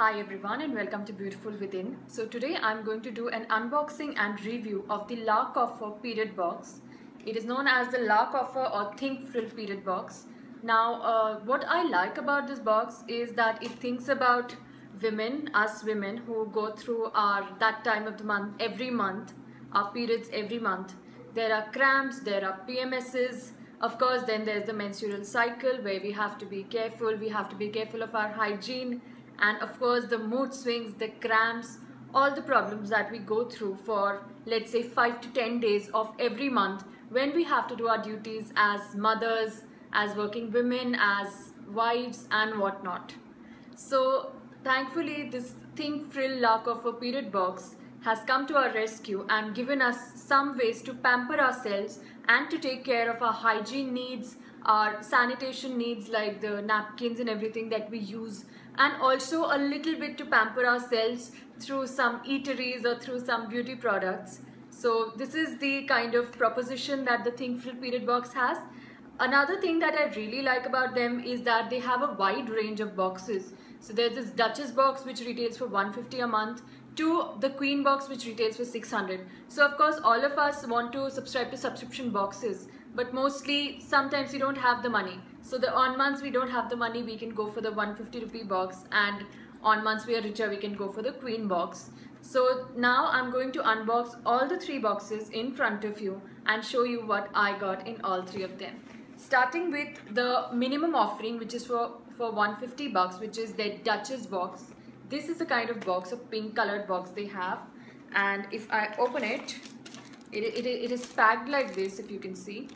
Hi everyone and welcome to Beautiful Within. So today I'm going to do an unboxing and review of the La Coffer period box. It is known as the La Coffer or Think Frill period box. Now what I like about this box is that it thinks about women, us women who go through that time of the month, every month, our periods every month. There are cramps, there are PMSs, of course then there's the menstrual cycle where we have to be careful of our hygiene, and of course the mood swings, the cramps, all the problems that we go through for, let's say, 5 to 10 days of every month when we have to do our duties as mothers, as working women, as wives and whatnot. So thankfully this Think Frill La Coffer period box has come to our rescue and given us some ways to pamper ourselves and to take care of our hygiene needs, our sanitation needs like the napkins and everything that we use, and also a little bit to pamper ourselves through some eateries or through some beauty products. So this is the kind of proposition that the Think Frill period box has. Another thing that I really like about them is that they have a wide range of boxes. So there's this Duchess box which retails for $150 a month to the Queen box which retails for $600. So of course all of us want to subscribe to subscription boxes, but mostly sometimes we don't have the money. So on months we don't have the money, we can go for the 150 rupee box, and on months we are richer, we can go for the Queen box. So now I'm going to unbox all the three boxes in front of you and show you what I got in all three of them. Starting with the minimum offering, which is for 150 bucks, which is their Duchess box. This is the kind of box, a pink colored box they have, and if I open it, it is packed like this, if you can see,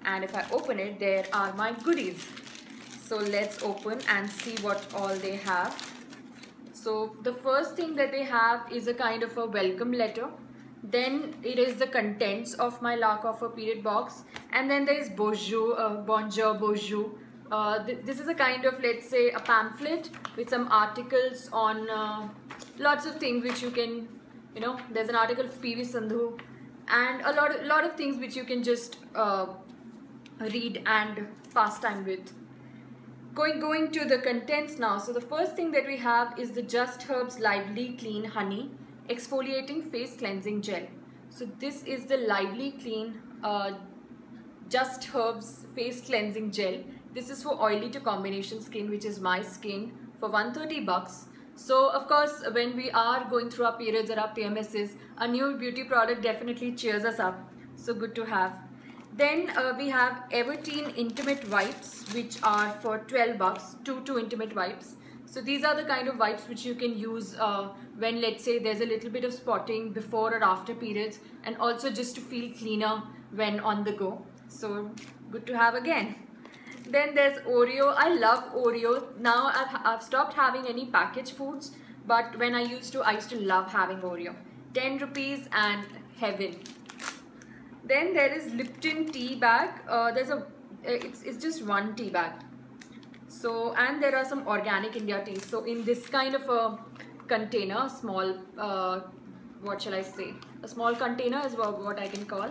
and if I open it, there are my goodies. So let's open and see what all they have. So the first thing that they have is a kind of a welcome letter. Then it is the contents of my La Coffer period box, and then there is bonjour. This is a kind of, let's say, a pamphlet with some articles on lots of things which you can, there's an article of PV Sandhu and a lot of things which you can just read and pass time with. Going to the contents now. So the first thing that we have is the Just Herbs Lively Clean Honey Exfoliating Face Cleansing Gel. So this is the Lively Clean Just Herbs Face Cleansing Gel. This is for oily to combination skin, which is my skin, for 130 bucks. So of course when we are going through our periods or our PMSs, a new beauty product definitely cheers us up. So good to have. Then we have Everteen Intimate Wipes, which are for 12 bucks, two intimate wipes. So these are the kind of wipes which you can use when, let's say, there's a little bit of spotting before or after periods, and also just to feel cleaner when on the go. So good to have again. Then there's Oreo. I love Oreo. Now I've stopped having any packaged foods, but when I used to love having Oreo. 10 rupees and heaven. Then there is Lipton tea bag. It's just one tea bag. So, and there are some organic India teas. So in this kind of a container, small, what shall I say? A small container is what I can call.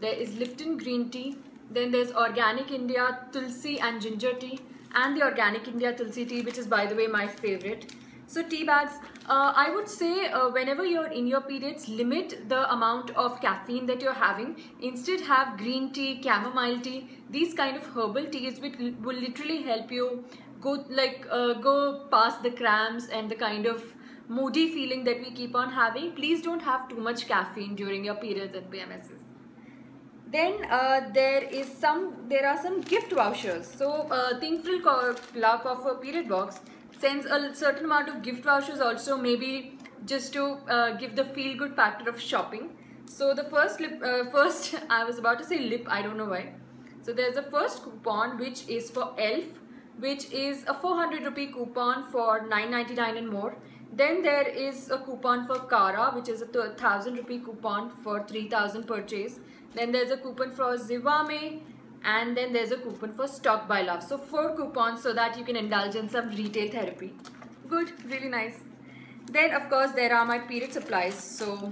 There is Lipton green tea. Then there's Organic India Tulsi and Ginger tea, and the Organic India Tulsi tea, which is, by the way, my favorite. So tea bags, I would say whenever you're in your periods, limit the amount of caffeine that you're having. Instead have green tea, chamomile tea, these kind of herbal teas which will literally help you go past the cramps and the kind of moody feeling that we keep on having. Please don't have too much caffeine during your periods and PMSs. Then there are some gift vouchers. So Think Frill La Coffer period box sends a certain amount of gift vouchers also, maybe just to give the feel good factor of shopping. So the first I was about to say lip, I don't know why. So there's the first coupon which is for ELF, which is a 400 rupee coupon for 9.99 and more. Then there is a coupon for Kara, which is a 1000 rupee coupon for 3000 purchase. Then there's a coupon for Zivame, and then there's a coupon for Stock by Love. So 4 coupons so that you can indulge in some retail therapy. Good, really nice. Then of course there are my period supplies. So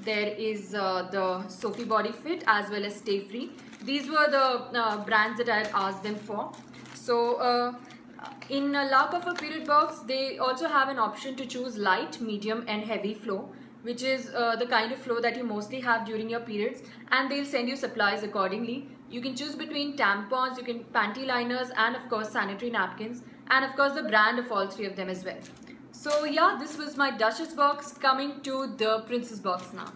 there is the Sophie Body Fit as well as Stay Free. These were the brands that I had asked them for. So in La Comfort period box, they also have an option to choose light, medium and heavy flow, which is the kind of flow that you mostly have during your periods, and they'll send you supplies accordingly. You can choose between tampons, you can panty liners, and of course sanitary napkins, and of course the brand of all three of them as well. So yeah, this was my Duchess box. Coming to the Princess box now.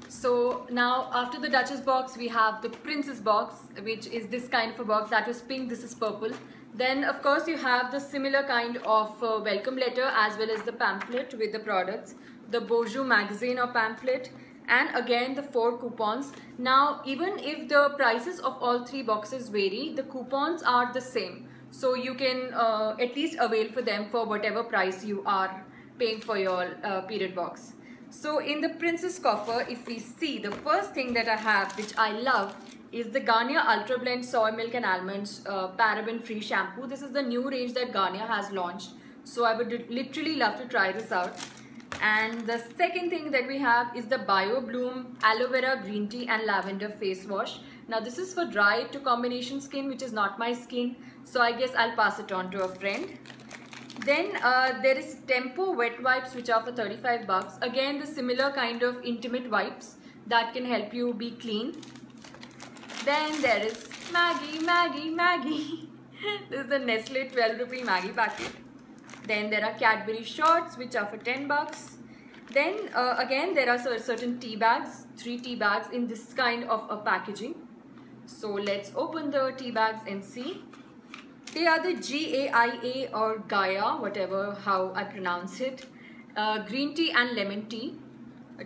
So now after the Duchess box, we have the Princess box, which is this kind of a box. That was pink, this is purple. Then of course you have the similar kind of welcome letter as well as the pamphlet with the products, the Bonjour magazine or pamphlet, and again the 4 coupons. Now even if the prices of all 3 boxes vary, the coupons are the same. So you can at least avail for them for whatever price you are paying for your period box. So in the Princess coffer, if we see, the first thing that I have, which I love, is the Garnier Ultra Blend Soy Milk and Almonds paraben free shampoo. This is the new range that Garnier has launched. So I would literally love to try this out. And the second thing that we have is the Bio Bloom Aloe Vera Green Tea and Lavender Face Wash. Now this is for dry to combination skin, which is not my skin. So I guess I'll pass it on to a friend. Then there is Tempo wet wipes, which are for 35 bucks. Again, the similar kind of intimate wipes that can help you be clean. Then there is Maggie. This is the Nestle 12 rupee Maggie packet. Then there are Cadbury shorts, which are for 10 bucks. Then again, there are certain tea bags, 3 tea bags in this kind of a packaging. So let's open the tea bags and see. They are the GAIA or Gaia, whatever how I pronounce it, green tea and lemon tea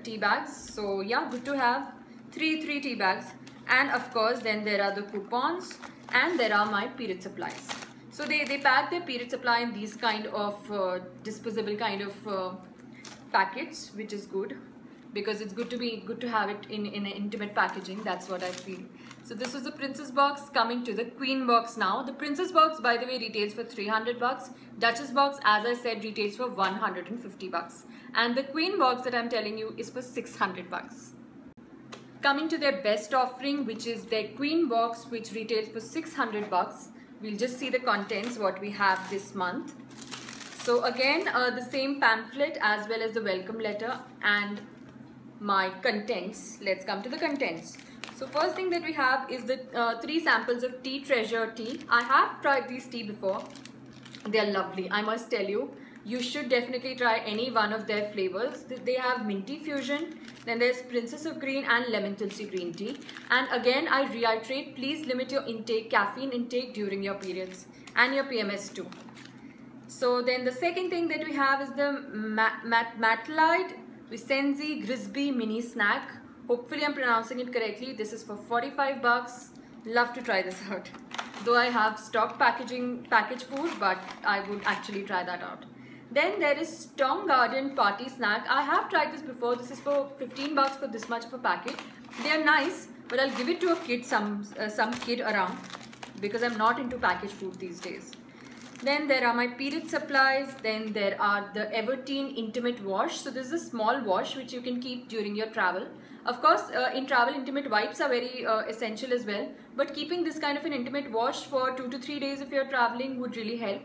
tea bags. So yeah, good to have. 3 tea bags. And of course then there are the coupons, and there are my period supplies. So they pack their period supply in these kind of disposable kind of packets, which is good, because it's good to have it in an intimate packaging. That's what I feel. So this was the Princess box. Coming to the Queen box now. The Princess box, by the way, retails for 300 bucks. Duchess box, as I said, retails for 150 bucks. And the Queen box that I'm telling you is for 600 bucks. Coming to their best offering, which is their Queen box, which retails for 600 bucks. We'll just see the contents, what we have this month. So again, the same pamphlet as well as the welcome letter and my contents. Let's come to the contents. So first thing that we have is the 3 samples of Tea Treasure tea. I have tried these tea before. They are lovely, I must tell you. You should definitely try any one of their flavors. They have Minty Fusion, then there's Princess of Green and Lemon Tulsi Green Tea. And again, I reiterate, please limit your caffeine intake during your periods and your PMS too. So then the second thing that we have is the Matlide Vicenzi Grisby Mini Snack. Hopefully I'm pronouncing it correctly. This is for 45 bucks. Love to try this out. Though I have stock package food, but I would actually try that out. Then there is Tong Garden Party Snack. I have tried this before. This is for 15 bucks for this much of a packet. They are nice, but I'll give it to a kid, some kid around, because I'm not into packaged food these days. Then there are my period supplies. Then there are the Everteen Intimate Wash. So this is a small wash which you can keep during your travel. Of course, in travel, intimate wipes are very essential as well. But keeping this kind of an intimate wash for 2 to 3 days if you're traveling would really help.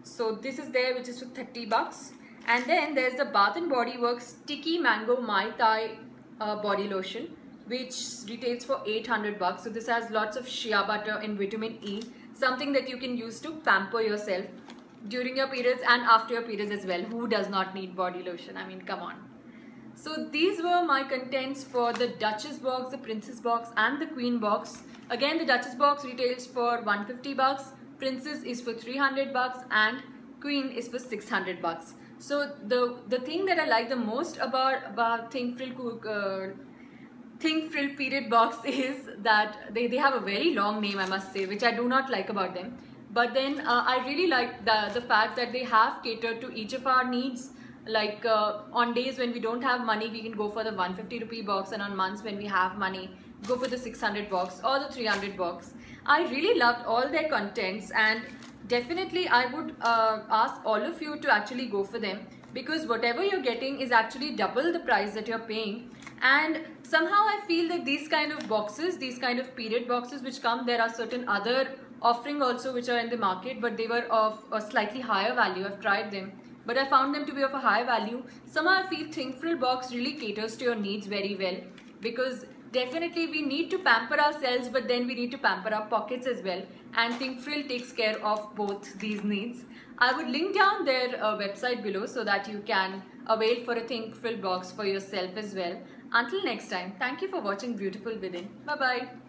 So this is there, which is for 30 bucks. And then there's the Bath & Body Works Sticky Mango Mai Tai Body Lotion, which retails for 800 bucks. So this has lots of shea butter and vitamin E, something that you can use to pamper yourself during your periods and after your periods as well. Who does not need body lotion? I mean, come on. So these were my contents for the Duchess box, the Princess box and the Queen box. Again, the Duchess box retails for 150 bucks, Princess is for 300 bucks and Queen is for 600 bucks. So the thing that I like the most about Think Frill period box is that they have a very long name, I must say, which I do not like about them. But then I really like the fact that they have catered to each of our needs. Like on days when we don't have money, we can go for the 150 rupee box, and on months when we have money, go for the 600 box or the 300 box. I really loved all their contents, and definitely I would ask all of you to actually go for them, because whatever you're getting is actually double the price that you're paying. And somehow I feel that these kind of boxes, these kind of period boxes which come, there are certain other offering also which are in the market, but they were of a slightly higher value. I've tried them, but I found them to be of a high value. Somehow I feel Think Frill box really caters to your needs very well, because definitely we need to pamper ourselves, but then we need to pamper our pockets as well, and Think Frill takes care of both these needs. I would link down their website below so that you can avail for a Think Frill box for yourself as well. Until next time, thank you for watching Beautiful Within. Bye bye.